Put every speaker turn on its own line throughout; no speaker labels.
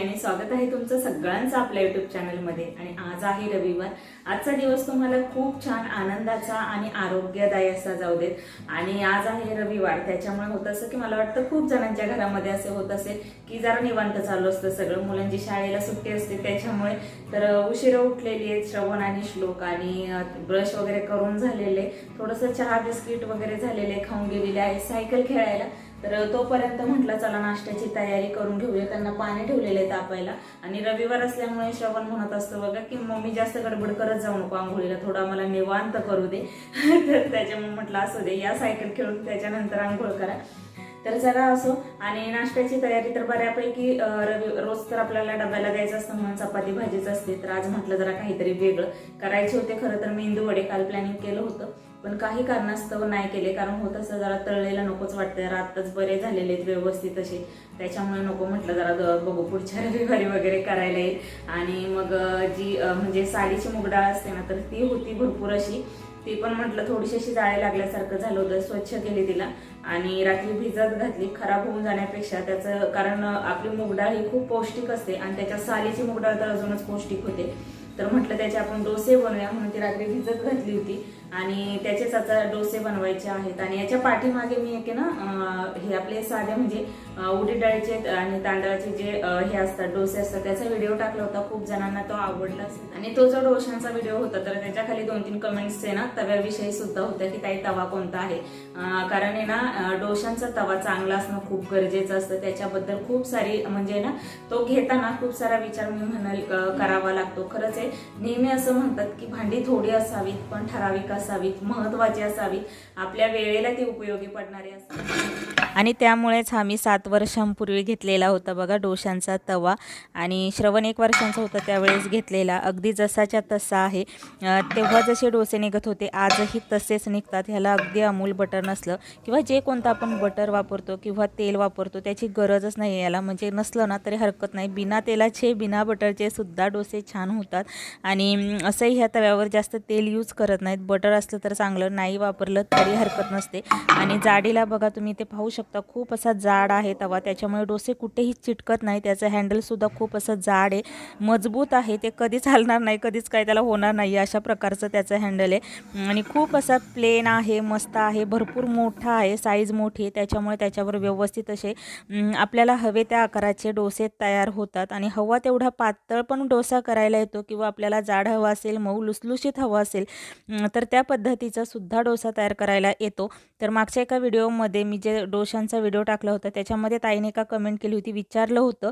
आणि स्वागत आहे तुमचं सगळ्यांचं आपल्या YouTube चॅनलमध्ये। आणि आज आहे रविवार। आजचा दिवस तुम्हाला खूप छान आनंदाचा आणि आरोग्यदायी असा जाऊ देत। आणि आज आहे रविवार, त्याच्यामुळे होत असं की मला वाटतं खूप जणांच्या घरामध्ये असे होत असेल की जरा निवांत चालू असतं सगळं। मुलांची शाळेला सुट्टी असते त्याच्यामुळे तर उशिरा उठलेली आहेत श्रवण आणि श्लोक, आणि ब्रश वगैरे करून झालेले, थोडंसं चहा बिस्किट वगैरे झालेले, खाऊन गेलेले आहे सायकल खेळायला। तर तोपर्यंत म्हटलं चला नाश्त्याची तयारी करून घेऊया। त्यांना पाणी ठेवलेले तापायला, आणि रविवार असल्यामुळे श्रवण म्हणत असतो बघा की मम्मी जास्त गडबड करत जाऊ नको आंघोळीला, थोडा मला निवांत करू दे। तर त्याच्यामुळे म्हटलं असू दे, या सायकल खेळून त्याच्यानंतर आंघोळ करा। तर चला असो। आणि नाश्त्याची तयारी तर बऱ्यापैकी रोज तर आपल्याला डब्याला द्यायचं असतं म्हणून चपाती भाजीच असते। तर आज म्हटलं जरा काहीतरी वेगळं करायचे होते। खरं तर मेंदू वडे काल प्लॅनिंग केलं होतं, पण काही कारणास्तव नाही केले, कारण होत असं जरा तळलेलं नकोच वाटतं। रातच बरे झालेले आहेत व्यवस्थित असे, त्याच्यामुळे नको म्हटलं जरा बघू पुढच्या रविवारी वगैरे करायला येईल। आणि मग जी म्हणजे साडीची मूग डाळ असते ना, तर ती होती भरपूर अशी, ती पण म्हटलं थोडीशी अशी जाळे लागल्यासारखं झालं होतं, स्वच्छ केली तिला आणि रात्री भिजत घातली खराब होऊन जाण्यापेक्षा। त्याचं कारण आपली मूग डाळ ही खूप पौष्टिक असते आणि त्याच्या सालीची मूग डाळ तर अजूनच पौष्टिक होते। तर म्हटलं त्याचे आपण डोसे बनवूया म्हणून ती रात्री भिजत घातली होती, आणि त्याचेच आता डोसे बनवायचे आहेत। आणि याच्या पाठीमागे मी एक ना हे आपले साधे म्हणजे उडीद डाळीचे आणि तांदळाचे जे हे असतात डोसे असतात त्याचा व्हिडिओ टाकला होता, खूप जणांना तो आवडला असेल। आणि तो जो डोशांचा व्हिडिओ होता तर त्याच्या खाली 2-3 कमेंट्स आहे ना तव्याविषयी सुद्धा होत्या की ताई तवा कोणता आहे, कारण आहे ना डोशांचा तवा चांगला असणं खूप गरजेचं असतं। त्याच्याबद्दल खूप सारी म्हणजे ना तो घेताना खूप सारा विचार मी म्हणाल करावा लागतो। खरंच आहे, नेहमी असं म्हणतात की भांडी थोडी असावीत पण ठराविक असावीत, महत्त्वाची असावीत, आपल्या वेळेला ती उपयोगी पडणारी असावी।
आणि त्यामुळेच हा मी 7 वर्षांपूर्वी घेतलेला होता बघा डोशांचा तवा, आणि श्रवण 1 वर्षांचा होता त्यावेळेस घेतलेला, अगदी जसाच्या तसा आहे। तेव्हा जसे डोसे निघत होते आजही तसेच निघतात। ह्याला अगदी अमूल बटर नसलं किंवा जे कोणतं आपण बटर वापरतो किंवा तेल वापरतो त्याची गरजच नाही याला, म्हणजे नसलं ना तरी हरकत नाही, बिना तेलाचे बिना बटरचे सुद्धा डोसे छान होतात। आणि असंही ह्या तव्यावर जास्त तेल यूज करत नाहीत, बटर असलं तर चांगलं, नाही वापरलं तरी हरकत नसते। आणि जाडीला बघा तुम्ही ते पाहू शकता, खूप असा जाड आहे तवा, त्याच्यामुळे डोसे कुठेही चिटकत नाही। त्याचं हँडलसुद्धा खूप असं जाड आहे, मजबूत आहे, ते कधीच हलणार नाही, कधीच काय त्याला होणार नाही अशा प्रकारचं त्याचं हँडल आहे। आणि खूप असा प्लेन आहे, मस्त आहे, भरपूर मोठा आहे, साईज मोठी आहे, त्याच्यामुळे त्याच्यावर व्यवस्थित असे आपल्याला हवे त्या आकाराचे डोसे तयार होतात। आणि हवा तेवढा पातळ पण डोसा करायला येतो, किंवा आपल्याला जाड हवा असेल, मऊ लुसलुशीत हवा असेल तर त्या पद्धतीचा सुद्धा डोसा तयार करायला येतो। तर मागच्या एका व्हिडिओमध्ये मी जे डोशांचा व्हिडिओ टाकला होता त्याच्यामध्ये ताईने एका कमेंट केली होती, विचारलं होतं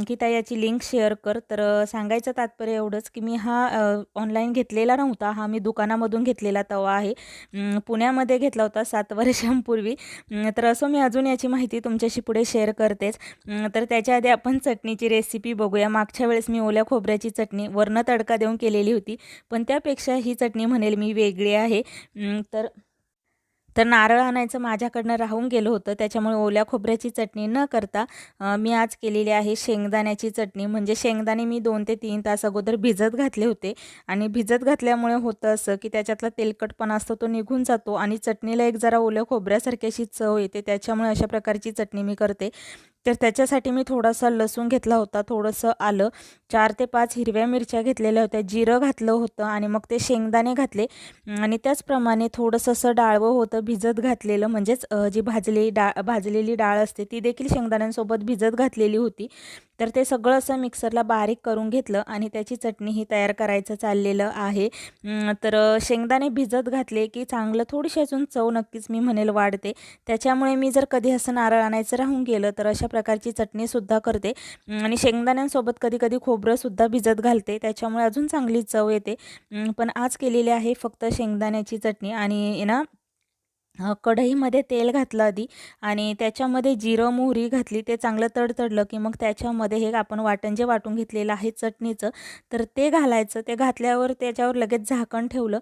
की ताई याची लिंक शेअर कर। तर सांगायचं तात्पर्य एवढंच की मी हा ऑनलाईन घेतलेला नव्हता, हा मी दुकानामधून घेतलेला तवा आहे, पुण्यामध्ये घेतला होता 7 वर्षांपूर्वी। तर असं मी अजून याची माहिती तुमच्याशी पुढे शेअर करतेच। तर त्याच्या आधी आपण चटणीची रेसिपी बघूया। मागच्या वेळेस मी ओल्या खोबऱ्याची चटणी वरनं तडका देऊन केलेली होती, पण त्यापेक्षा ही चटणी म्हणेल मी वेगळी आहे। तर तर नारळ आणायचं माझ्याकडनं राहून गेलं होतं, त्याच्यामुळे ओल्या खोबऱ्याची चटणी न करता मी आज केलेली आहे शेंगदाण्याची चटणी। म्हणजे शेंगदाणे मी 2 ते 3 तास अगोदर भिजत घातले होते, आणि भिजत घातल्यामुळे होतं असं की त्याच्यातला तेलकटपणा असतो तो निघून जातो, आणि चटणीला एक जरा ओल्या खोबऱ्यासारखी अशी चव येते, त्याच्यामुळे अशा प्रकारची चटणी मी करते। तर त्याच्यासाठी मी थोडासा लसूण घेतला होता, थोडंसं आलं, 4 ते 5 हिरव्या मिरच्या घेतलेल्या होत्या, जिरं घातलं होतं, आणि मग ते शेंगदाणे घातले। आणि त्याचप्रमाणे थोडंसं असं डाळवं होतं भिजत घातलेलं, म्हणजेच जी भाजलेली डाळ असते ती देखील शेंगदाण्यांसोबत भिजत घातलेली होती। तर ते सगळं असं मिक्सरला बारीक करून घेतलं, आणि त्याची चटणी ही तयार करायचं चाललेलं आहे। तर शेंगदाणे भिजत घातले की चांगलं थोडीशी अजून चव नक्कीच मी म्हणेल वाढते, त्याच्यामुळे मी जर कधी असं नारळ आणायचं राहून गेलं तर अशा प्रकारची चटणीसुद्धा करते। आणि शेंगदाण्यांसोबत कधी कधी खोबरंसुद्धा भिजत घालते, त्याच्यामुळे अजून चांगली चव येते। पण आज केलेली आहे फक्त शेंगदाण्याची चटणी। आणि ना कढईमध्ये तेल घातलं आधी, आणि त्याच्यामध्ये जिरं मोहरी घातली, ते चांगलं तडतडलं की मग त्याच्यामध्ये हे आपण वाटण जे वाटून घेतलेलं आहे चटणीचं तर ते घालायचं। ते घातल्यावर त्याच्यावर लगेच झाकण ठेवलं,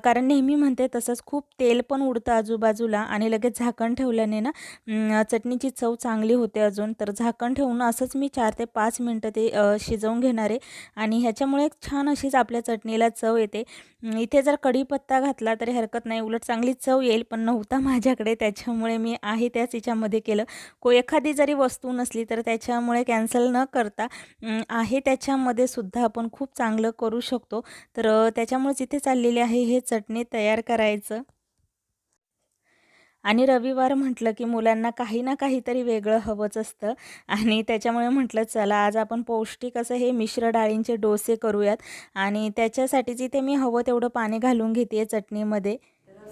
कारण नेहमी म्हणते तसंच खूप तेल पण उडतं आजूबाजूला, आणि लगेच झाकण ठेवल्याने ना चटणीची चव चांगली होते अजून। तर झाकण ठेवून असंच मी 4 ते 5 मिनटं ते शिजवून घेणार आहे, आणि ह्याच्यामुळे छान अशीच आपल्या चटणीला चव येते। इथे जर कढीपत्ता घातला तरी हरकत नाही, उलट चांगली चव येईल, पण पण नव्हता माझ्याकडे, त्याच्यामुळे मी आहे त्याच याच्यामध्ये केलं. एखादी जरी वस्तू नसली तर त्याच्यामुळे कॅन्सल न करता आहे त्याच्यामध्ये सुद्धा आपण खूप चांगलं करू शकतो. तर त्याच्यामुळेच इथे चाललेली आहे हे चटणी तयार करायचं. आणि रविवार म्हटलं की मुलांना काही ना काहीतरी वेगळं हवंच असतं आणि त्याच्यामुळे म्हटलं चला आज आपण पौष्टिक असं हे मिश्र डाळींचे डोसे करूयात आणि त्याच्यासाठीच इथे मी हवं तेवढं पाणी घालून घेते चटणीमध्ये.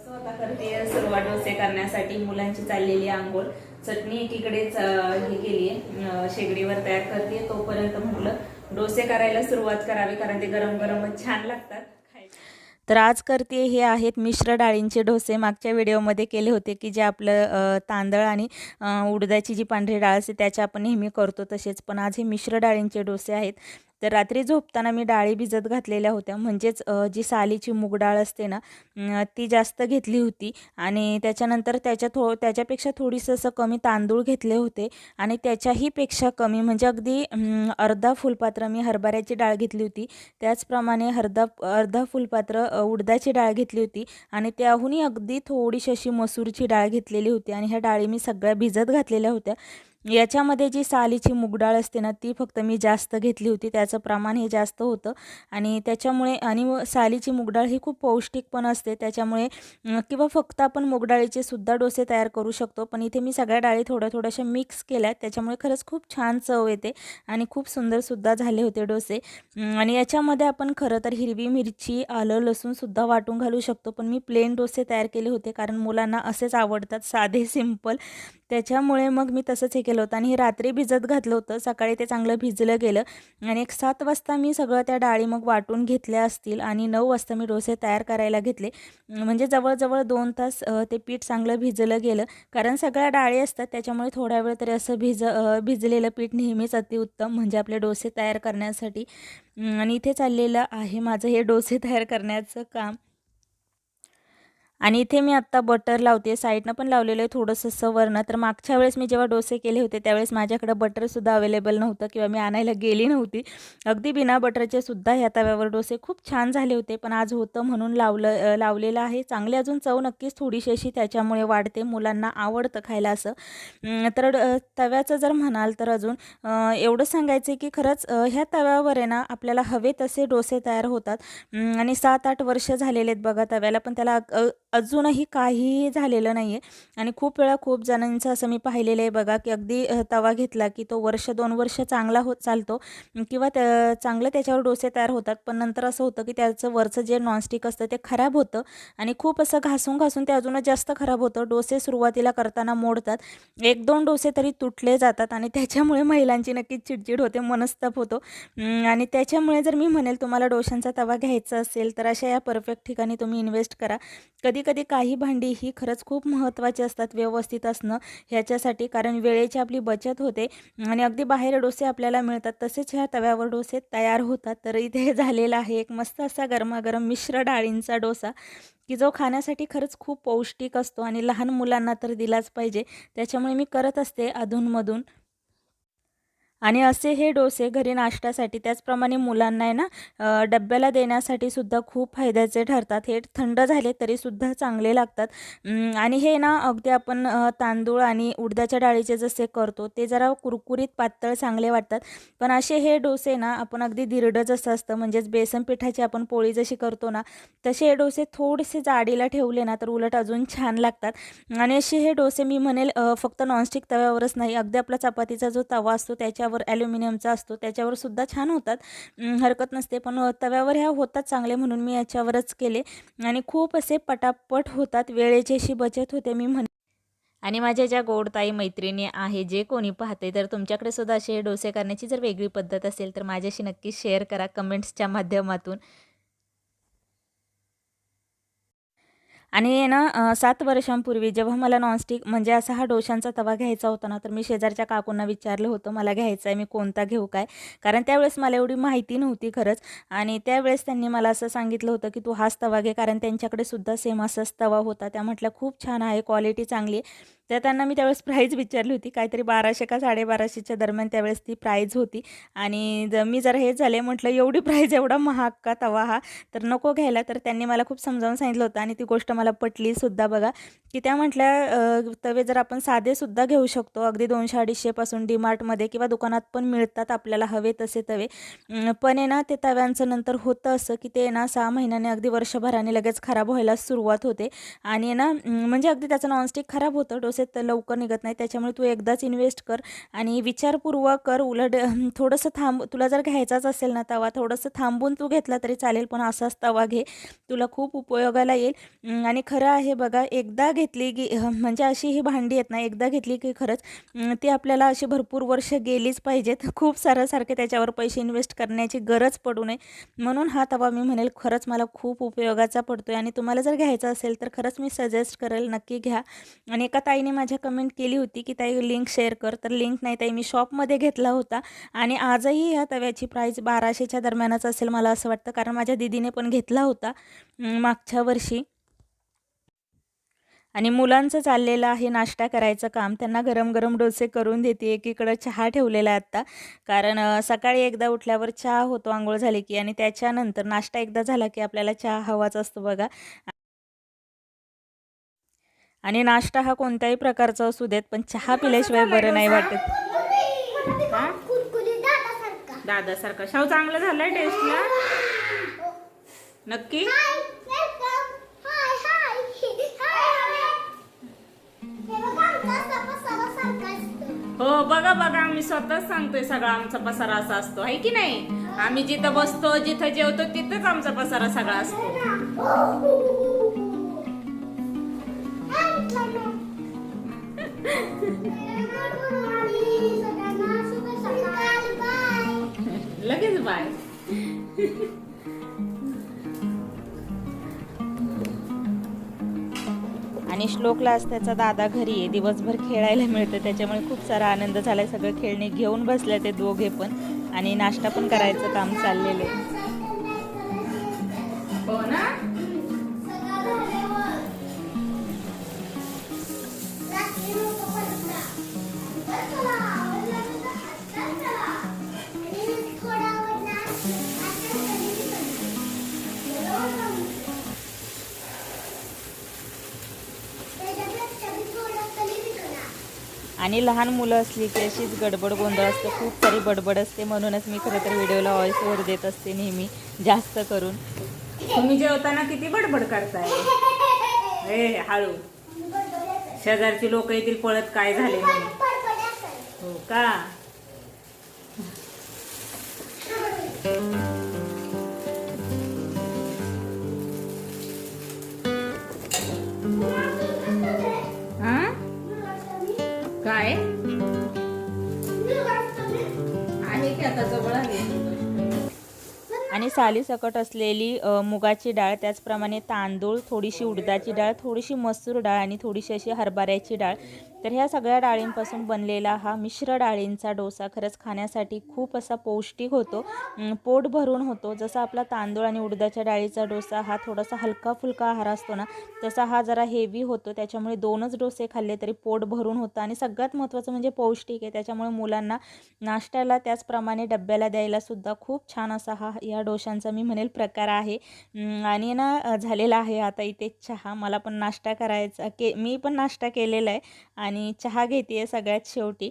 स्वतः करते सुरुवात डोसे करण्यासाठी. मुलांची चाललेली आंघोळ, चटणी एकीकडेच हे केली आहे, शेगडीवर तयार करते. तोपर्यंत म्हटलं डोसे करायला सुरुवात करावी, कारण ते गरम गरमच छान लागतात.
तर आज करते हे आहेत मिश्र डाळींचे डोसे. मागच्या व्हिडिओमध्ये केले होते की जे आपलं तांदळ आणि उडदाची जी पांढरी डाळ असते त्याचे आपण नेहमी करतो तसेच, पण आज हे मिश्र डाळींचे डोसे आहेत. तर रात्री झोपताना मी डाळी भिजत घातलेल्या होत्या, म्हणजेच जी सालीची मूग डाळ असते ना ती जास्त घेतली होती आणि त्याच्यानंतर त्याच्यापेक्षा थोडीसं असं कमी तांदूळ घेतले होते आणि त्याच्याही पेक्षा कमी म्हणजे अगदी अर्धा फुलपात्र मी हरभऱ्याची डाळ घेतली होती. त्याचप्रमाणे अर्धा फुलपात्र उडदाची डाळ घेतली होती आणि त्याहूनही अगदी थोडीशी अशी मसूरची डाळ घेतलेली होती आणि ह्या डाळी मी सगळ्या भिजत घातलेल्या होत्या. याच्यामध्ये जी सालीची मूग डाळ असते ना ती फक्त मी जास्त घेतली होती, त्याचं प्रमाण हे जास्त होतं आणि त्याच्यामुळे आणि सालीची मूग डाळ ही खूप पौष्टिक पण असते त्याच्यामुळे किंवा फक्त आपण मूग डाळीचे सुद्धा डोसे तयार करू शकतो, पण इथे मी सगळ्या डाळी थोड्या मिक्स केल्या त्याच्यामुळे खरंच खूप छान चव येते आणि खूप सुंदरसुद्धा झाले होते डोसे. आणि याच्यामध्ये आपण खरं तर हिरवी मिरची, आलं, लसूणसुद्धा वाटून घालू शकतो, पण मी प्लेन डोसे तयार केले होते कारण मुलांना असेच आवडतात साधे सिंपल. त्याच्यामुळे मग मी तसंच हे केलं होतं आणि हे रात्री भिजत घातलं होतं. सकाळी ते चांगलं भिजलं गेलं आणि एक 7 वाजता मी सगळं त्या डाळी मग वाटून घेतल्या असतील आणि 9 वाजता मी डोसे तयार करायला घेतले. म्हणजे जवळजवळ 2 तास ते पीठ चांगलं भिजलं गेलं, कारण सगळ्या डाळी असतात त्याच्यामुळे थोडा वेळ तरी असं भिजलेलं पीठ नेहमीच अतिउत्तम म्हणजे आपले डोसे तयार करण्यासाठी. आणि इथे चाललेलं आहे माझं हे डोसे तयार करण्याचं काम. आणि इथे मी आत्ता बटर लावते, साईडनं पण लावलेलं आहे थोडंसं असं वरनं. तर मागच्या वेळेस मी जेव्हा डोसे केले होते त्यावेळेस माझ्याकडं बटरसुद्धा अवेलेबल नव्हतं किंवा मी आणायला गेली नव्हती. अगदी बिना बटरचे सुद्धा ह्या तव्यावर डोसे खूप छान झाले होते, पण आज होतं म्हणून लावलेलं आहे. चांगली अजून चव नक्कीच थोडीशी अशी त्याच्यामुळे वाढते, मुलांना आवडतं खायला असं. तर तव्याचं जर म्हणाल तर अजून एवढं सांगायचं आहे की खरंच ह्या तव्यावर आहे ना आपल्याला हवे तसे डोसे तयार होतात. आणि 7-8 वर्ष झालेले आहेत बघा तव्याला, पण त्याला अजूनही काहीही झालेलं नाही आहे. आणि खूप वेळा खूप जणांचं असं मी पाहिलेलं आहे बघा की अगदी तवा घेतला की तो 1-2 वर्ष चांगला चालतो किंवा चांगलं त्याच्यावर डोसे तयार होतात, पण नंतर असं होतं की त्याचं वरचं जे नॉनस्टिक असतं ते खराब होतं आणि खूप असं घासून ते अजूनच जास्त खराब होतं. डोसे सुरुवातीला करताना मोडतात, 1-2 डोसे तरी तुटले जातात आणि त्याच्यामुळे महिलांची नक्कीच चिडचिड होते, मनस्ताप होतो. आणि त्याच्यामुळे जर मी म्हणेल तुम्हाला डोशांचा तवा घ्यायचा असेल तर अशा या परफेक्ट ठिकाणी तुम्ही इन्व्हेस्ट करा. कधी काही भांडी ही खरंच खूप महत्त्वाची असतात व्यवस्थित असणं ह्याच्यासाठी, कारण वेळेची आपली बचत होते आणि अगदी बाहेर डोसे आपल्याला मिळतात तसेच ह्या तव्यावर डोसे तयार होतात. तर इथे झालेला आहे एक मस्त असा गरमागरम मिश्र डाळींचा डोसा की जो खाण्यासाठी खरंच खूप पौष्टिक असतो आणि लहान मुलांना तर दिलाच पाहिजे, त्याच्यामुळे मी करत असते अधूनमधून. आणि असे हे डोसे घरी नाश्त्यासाठी त्याचप्रमाणे मुलांना आहे ना डब्याला देण्यासाठी सुद्धा खूप फायद्याचे ठरतात. हे थंड झाले तरीसुद्धा चांगले लागतात. आणि हे ना अगदी आपण तांदूळ आणि उडदाच्या डाळीचे जसे करतो ते जरा कुरकुरीत पातळ चांगले वाटतात, पण असे हे डोसे ना आपण अगदी धिरडं जसं असतं म्हणजेच बेसन पिठाची आपण पोळी जशी करतो ना तसे हे डोसे थोडेसे जाडीला ठेवले ना तर उलट अजून छान लागतात. आणि असे हे डोसे मी म्हणेल फक्त नॉनस्टिक तव्यावरच नाही, अगदी आपला चपातीचा जो तवा असतो त्याच्यावर ॲल्युमिनियमचा असतो त्याच्यावर सुद्धा छान होतात, हरकत नसते. पण तव्यावर ह्या होतात चांगले म्हणून मी याच्यावरच केले आणि खूप असे पटापट होतात, वेळेची अशी बचत होते मी म्हणे. आणि माझ्या ज्या गोडताई मैत्रिणी आहे जे कोणी पाहते तर तुमच्याकडे सुद्धा असे डोसे करण्याची जर वेगळी पद्धत असेल तर माझ्याशी नक्की शेअर करा कमेंट्सच्या माध्यमातून. आणि ना 7 वर्षांपूर्वी जेव्हा मला नॉनस्टिक म्हणजे असा हा डोशांचा तवा घ्यायचा होता ना, तर मी शेजारच्या काकूंना विचारलं होतं मला घ्यायचा आहे, मी कोणता घेऊ काय? कारण त्यावेळेस मला एवढी माहिती नव्हती खरंच. आणि त्यावेळेस त्यांनी मला असं सांगितलं होतं की तू हाच तवा घे, कारण त्यांच्याकडे सुद्धा सेम असाच तवा होता. त्या म्हटल्या खूप छान आहे, क्वालिटी चांगली आहे. तर त्यांना मी त्यावेळेस प्राईज विचारली होती, काहीतरी 1200 का 1250च्या दरम्यान त्यावेळेस ती प्राईज होती. आणि मी जरा हे झाले, म्हटलं एवढी प्राईज, एवढा महाग का तवा हा, तर नको घ्यायला. तर त्यांनी मला खूप समजावून सांगितलं होतं आणि ती गोष्ट मला पटलीसुद्धा बघा, की त्या म्हटल्या तवे जर आपण साधेसुद्धा घेऊ शकतो, अगदी 200-250 पासून डीमार्टमध्ये किंवा दुकानात पण मिळतात आपल्याला हवे तसे तवे. पण आहे ना, ते तव्यांचं नंतर होतं असं, की ते ना 6 महिन्याने अगदी वर्षभराने लगेच खराब व्हायला सुरुवात होते. आणि ना म्हणजे अगदी त्याचं नॉनस्टिक खराब होतं, डोसे तर लवकर निघत नाही. त्याच्यामुळे तू एकदाच इन्व्हेस्ट कर आणि विचारपूर्वक कर. उलट थोडंसं तुला जर घ्यायचाच असेल ना तवा, थोडंसं थांबून तू घेतला तरी चालेल, पण असाच तवा घे, तुला खूप उपयोगाला येईल. आणि खरं आहे बघा, एकदा घेतली की म्हणजे अशी ही भांडी आहेत ना, एकदा घेतली की खरंच ती आपल्याला अशी भरपूर वर्ष गेलीच पाहिजेत. खूप सारखे त्याच्यावर पैसे इन्व्हेस्ट करण्याची गरज पडू नये. म्हणून हा तवा मी म्हणेल खरंच मला खूप उपयोगाचा पडतो आहे. आणि तुम्हाला जर घ्यायचा असेल तर खरंच मी सजेस्ट करेल, नक्की घ्या. आणि एका ताईने माझ्या कमेंट केली होती, की ताई लिंक शेअर कर. तर लिंक नाही ताई, मी शॉपमध्ये घेतला होता आणि आजही ह्या तव्याची प्राईस 1200च्या दरम्यानच असेल मला असं वाटतं, कारण माझ्या दीदीने पण घेतला होता मागच्या वर्षी. आणि मुलांचं चाललेलं आहे नाश्ता करायचं काम. त्यांना गरम गरम डोसे करून देते. एकीकडं चहा ठेवलेला आहे आत्ता, कारण सकाळी एकदा उठल्यावर चहा होतो अंघोळ झाली की, आणि त्याच्यानंतर नाश्ता एकदा झाला की आपल्याला चहा हवाच असतो बघा. आणि नाश्ता हा कोणत्याही प्रकारचा असू देत, पण चहा पिल्याशिवाय बरं नाही वाटत.
हा? दादासारखा शाव चांगलं झालंय टेस्टला नक्की. हो बघा बघा, आम्ही स्वतःच सांगतोय सगळा आमचा पसारा असा असतो, आहे की नाही. आम्ही जिथं बसतो, जिथं जेवतो, तिथंच आमचा पसारा सगळा असतो. लगेच बाय.
आणि श्लोकला आज त्याचा दादा घरी आहे, दिवसभर खेळायला मिळतं, त्याच्यामुळे खूप सारा आनंद झाला आहे. सगळं खेळणे घेऊन बसले ते दोघे पण, आणि नाश्ता पण करायचं काम चाललेलं आहे.
हो ना.
आणि लहान मुलं असली की अशीच गडबड गोंधळ असतं, खूप सारी बडबड असते. म्हणूनच मी खरं तर व्हिडिओला व्हॉइस ओव्हर देत असते नेहमी, जास्त करून.
तुम्ही जेवताना किती बडबड करताय. ए हळू, शेजारची लोक येतील पळत काय झाले म्हणून. हो का. हा? काय आहे की आता जवळ आले.
आणि सालीसकट असलेली मुगाची डाळ, त्याचप्रमाणे तांदूळ, थोडीशी उडदाची डाळ, थोडीशी मसूर डाळ आणि थोडीशी अशी हरभऱ्याची डाळ. तर ह्या सगळ्या डाळींपासून बनलेला हा मिश्र डाळींचा डोसा खरंच खाण्यासाठी खूप असा पौष्टिक होतो, पोट भरून होतो. जसा आपला तांदूळ आणि उडदाच्या डाळीचा डोसा हा थोडासा हलका फुलका आहार असतो ना, तसा हा जरा हेवी होतो. त्याच्यामुळे 2च डोसे खाल्ले तरी पोट भरून होतं. आणि सगळ्यात महत्त्वाचं म्हणजे पौष्टिक आहे, त्याच्यामुळे मुलांना नाश्त्याला त्याचप्रमाणे डब्याला द्यायला सुद्धा खूप छान असा हा या डोशांचा मी म्हणेल प्रकार आहे. आणि ना झालेला आहे आता इथे चहा. मला पण नाश्ता करायचा, मी पण नाश्ता केलेला आहे आणि चहा घेते आहे सगळ्यात शेवटी.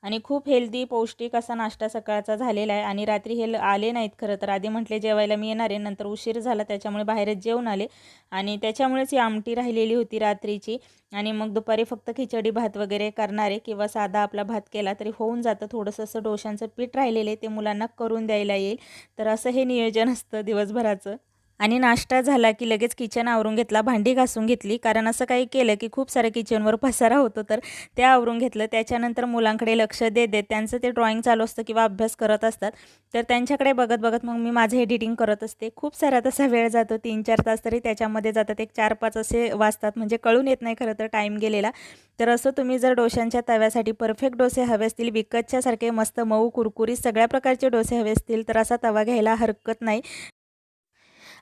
आणि खूप हेल्दी पौष्टिक असा नाश्ता सकाळचा झालेला आहे. आणि रात्री हे आले नाहीत खरं तर, आधी म्हटले जेवायला मी येणार आहे, नंतर उशीर झाला त्याच्यामुळे बाहेरच जेवून आले. आणि त्याच्यामुळेच ही आमटी राहिलेली होती रात्रीची. आणि मग दुपारी फक्त खिचडी भात वगैरे करणार आहे, किंवा साधा आपला भात केला तरी होऊन जातं. थोडंसं असं डोशांचं पीठ राहिलेलं आहे, ते मुलांना करून द्यायला येईल. तर असं हे नियोजन असतं दिवसभराचं. आणि नाश्ता झाला की लगेच किचन आवरून घेतला, भांडी घासून घेतली, कारण असं काही केलं की खूप साऱ्या किचनवर पसारा होतो, तर ते आवरून घेतलं. त्याच्यानंतर मुलांकडे लक्ष देत देत त्यांचं ते ड्रॉइंग चालू असतं किंवा अभ्यास करत असतात, तर त्यांच्याकडे बघत बघत मग मी माझं एडिटिंग करत असते. खूप सारा तसा वेळ जातो, 3-4 तास तरी त्याच्यामध्ये जातात. एक 4-5 असे वाजतात, म्हणजे कळून येत नाही खरं तर टाईम गेलेला. तर असं तुम्ही जर डोशांच्या तव्यासाठी परफेक्ट डोसे हवे असतील, विकतच्यासारखे मस्त मऊ कुरकुरीत सगळ्या प्रकारचे डोसे हवे असतील, तर असा तवा घ्यायला हरकत नाही.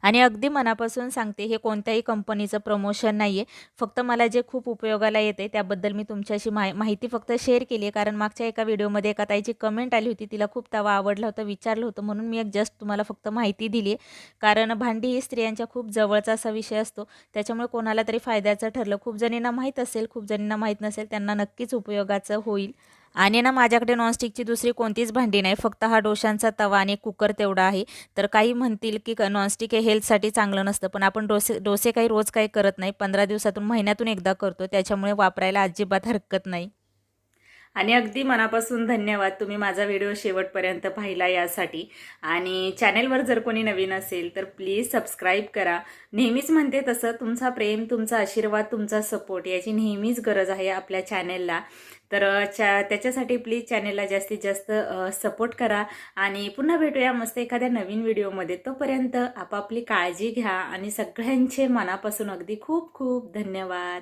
आणि अगदी मनापासून सांगते, हे कोणत्याही कंपनीचं प्रमोशन नाही आहे. फक्त मला जे खूप उपयोगाला येते त्याबद्दल मी तुमच्याशी माहिती फक्त शेअर केली आहे. कारण मागच्या एका व्हिडिओमध्ये एका ताईची कमेंट आली होती, तिला खूप तवा आवडला होता, विचारलं होतं, म्हणून मी एक जस्ट तुम्हाला फक्त माहिती दिली आहे. कारण भांडी ही स्त्रियांच्या खूप जवळचा असा विषय असतो, त्याच्यामुळे कोणाला तरी फायद्याचं ठरलं. खूप जणींना माहीत असेल, खूप जणींना माहीत नसेल, त्यांना नक्कीच उपयोगाचं होईल. आणि ना माझ्याकडे नॉनस्टिकची दुसरी कोणतीच भांडी नाही, फक्त हा डोशांचा तवा आणि कुकर तेवढा आहे. तर काही म्हणतील की नॉनस्टिक हे हेल्थसाठी चांगलं नसतं, पण आपण डोसे काही रोज काही करत नाही, 15 दिवसातून महिन्यातून एकदा करतो, त्याच्यामुळे वापरायला अजिबात हरकत नाही.
आणि अगदी मनापासून धन्यवाद तुम्ही माझा व्हिडिओ शेवटपर्यंत पाहिला यासाठी. आणि चॅनेलवर जर कोणी नवीन असेल तर प्लीज सबस्क्राईब करा. नेहमीच म्हणते तसं तुमचा प्रेम, तुमचा आशीर्वाद, तुमचा सपोर्ट याची नेहमीच गरज आहे आपल्या चॅनेलला. तर त्याच्यासाठी प्लीज चॅनेलला जास्तीत जास्त सपोर्ट करा. आणि पुन्हा भेटूया मस्त एखाद्या नवीन व्हिडिओमध्ये. तोपर्यंत आपापली काळजी घ्या आणि सगळ्यांचे मनापासून अगदी खूप खूप धन्यवाद.